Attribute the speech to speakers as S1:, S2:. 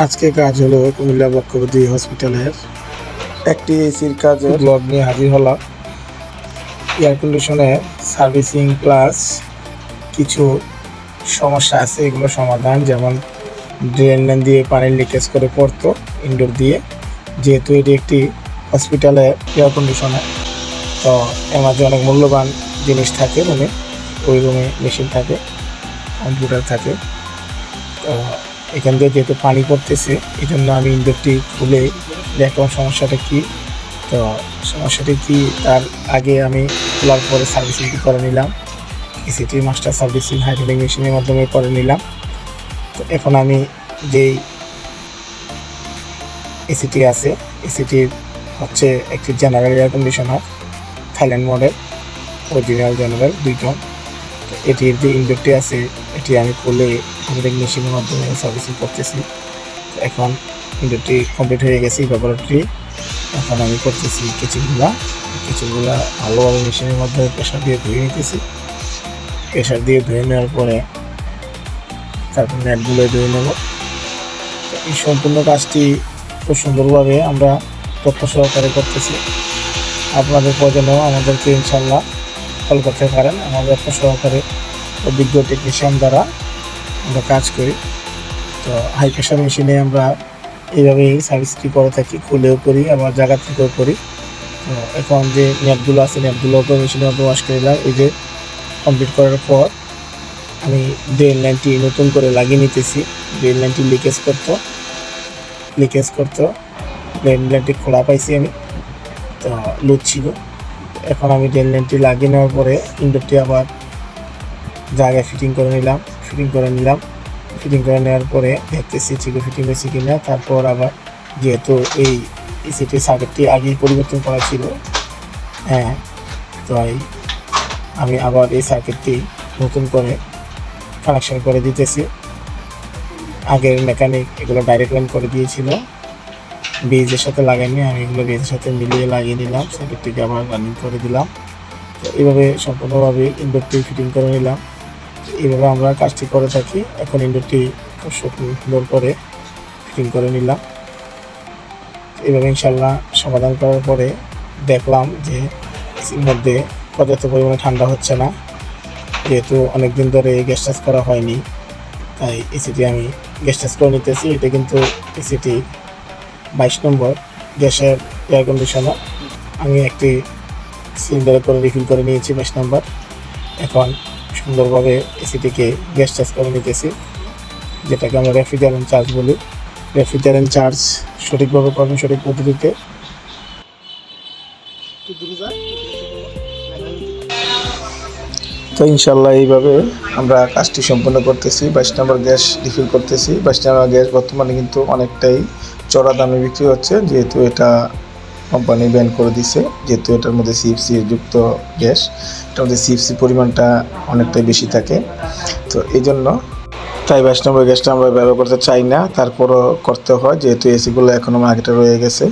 S1: আজকে কাজ হলো কুমিল্লা বক্ষবতী হসপিটালের একটি এসির কাজের ব্লগ নিয়ে হাজির হলাম। এয়ার কন্ডিশনের সার্ভিসিং প্লাস কিছু সমস্যা আছে, এগুলো সমাধান। যেমন ড্রেন লাইন দিয়ে পানির লিকেজ করে পড়তো ইনডোর দিয়ে, যেহেতু এটি একটি হসপিটালের এয়ার কন্ডিশনার, তো এর মাঝে অনেক মূল্যবান জিনিস থাকে রুমে। ওই রুমে মেশিন থাকে, কম্পিউটার থাকে। তো এখান দিয়ে যেহেতু পানি পড়তেছে, এই জন্য আমি ইনডোরটি খুলে দেখলাম সমস্যাটা কী। তো সমস্যাটি কী তার আগে আমি খোলার পরে সার্ভিসিংটি করে নিলাম। এসিটি মাস্টার সার্ভিসিং হাইড্রোলিক মেশিনের মাধ্যমে করে নিলাম। তো এখন আমি যেই এসিটি আছে, এসিটির হচ্ছে একটি general air conditioner, Thailand model, original general 2 ton. তো এটির যে ইনডোরটি আছে, এটি আমি খুলে হাইড্রোলিক মেশিনের মাধ্যমে সার্ভিসিং করতেছি। এখন ইনডোরটি কমপ্লিট হয়ে গেছে, ব্যবহারটি। এখন আমি করতেছি কিচেনগুলা ভালোভাবে মেশিনের মাধ্যমে প্রেশার দিয়ে ধুয়ে নিতেছি। প্রেশার দিয়ে ধুয়ে নেওয়ার পরে তারপর নেটগুলো ধুয়ে নেব। এই সম্পূর্ণ কাজটি খুব সুন্দরভাবে আমরা তথ্য সহকারে করতেছি। আপনাদের প্রয়োজনেও আমাদেরকে ইনশাল্লাহ কল করতে পারেন। আমাদের তথ্য সহকারে অভিজ্ঞ টেকনিশিয়ান দ্বারা আমরা কাজ করি। তো হাই প্রেশার মেশিনে আমরা এইভাবেই সার্ভিসটি করে থাকি, খুলেও করি, আবার জায়গা থেকেও করি। তো এখন যে নেটগুলো আছে, নেটগুলোকে মেশিনের মধ্যে ওয়াশ করে দিলাম। এই যে কমপ্লিট করার পর আমি ড্রেন লাইনটি নতুন করে লাগিয়ে নিতেছি। ড্রেন লাইনটি লিকেজ করতো। ড্রেন লাইনটি খোলা পাইছি আমি, তো লুজ ছিল। এখন আমি ড্রেন লাইনটি লাগিয়ে নেওয়ার পরে ইনডোরটি আবার জায়গায় ফিটিং করে নিলাম। ফিটিং করে নেওয়ার পরে দেখতেছি ঠিক ফিটিং হয়েছে কিনা। তারপর আবার যেহেতু এই এসিটির সার্কিটটি আগেই পরিবর্তন করা ছিল, তো আমি আবার এই সার্কিটটি নতুন করে কানেকশন করে দিতেছি। আগের মেকানিক এগুলো ডাইরেক্ট লাইন করে দিয়েছিল, বেজের সাথে লাগাইনি, আমি এগুলো বেজের সাথে মিলিয়ে লাগিয়ে নিলাম। সার্কিটটিকে আবার রানিং করে দিলাম। তো এইভাবে সম্পূর্ণভাবে ইনডোরটি ফিটিং করে নিলাম। এইভাবে আমরা কাজটি করে থাকি। এখন ইনডোরটি খুব সুন্দর করে ফিটিং করে নিলাম। এইভাবে ইনশাল্লাহ সমাধান করার পরে দেখলাম যে এসির মধ্যে পর্যাপ্ত পরিমাণে ঠান্ডা হচ্ছে না। যেহেতু অনেকদিন ধরে গ্যাস চার্জ করা হয়নি, তাই এসিটি আমি গ্যাস চার্জ করে নিতেছি। এটা কিন্তু এসিটি 22 নম্বর গ্যাসের এয়ার কন্ডিশনার। আমি একটি সিলিন্ডারে করে রিফিল করে নিয়েছি 22 নম্বর। এখন সুন্দরভাবে এসিটিকে গ্যাস চার্জ করে নিতেছি, যেটাকে আমরা রেফ্রিজারেন্ট চার্জ বলি। রেফ্রিজারেন্ট চার্জ সঠিকভাবে করবেন, সঠিক পদ্ধতিতে। তো ইনশাল্লাহ এইভাবে আমরা কাজটি সম্পন্ন করতেছি। 22 নম্বর গ্যাস রিফিল করতেছি। 22 নম্বর গ্যাস বর্তমানে কিন্তু অনেকটাই চড়া দামে বিক্রি হচ্ছে, যেহেতু এটা কোম্পানি ব্যান করে দিছে। যেহেতু এটার মধ্যে সিএফসি যুক্ত গ্যাস, এটার মধ্যে সিএফসি পরিমাণটা অনেকটাই বেশি থাকে। তো এই জন্য তাই 22 নম্বর গ্যাসটা আমরা ব্যবহার করতে চাই না, তারপরও করতে হয়, যেহেতু এসিগুলো এখনও মার্কেটে রয়ে গেছে।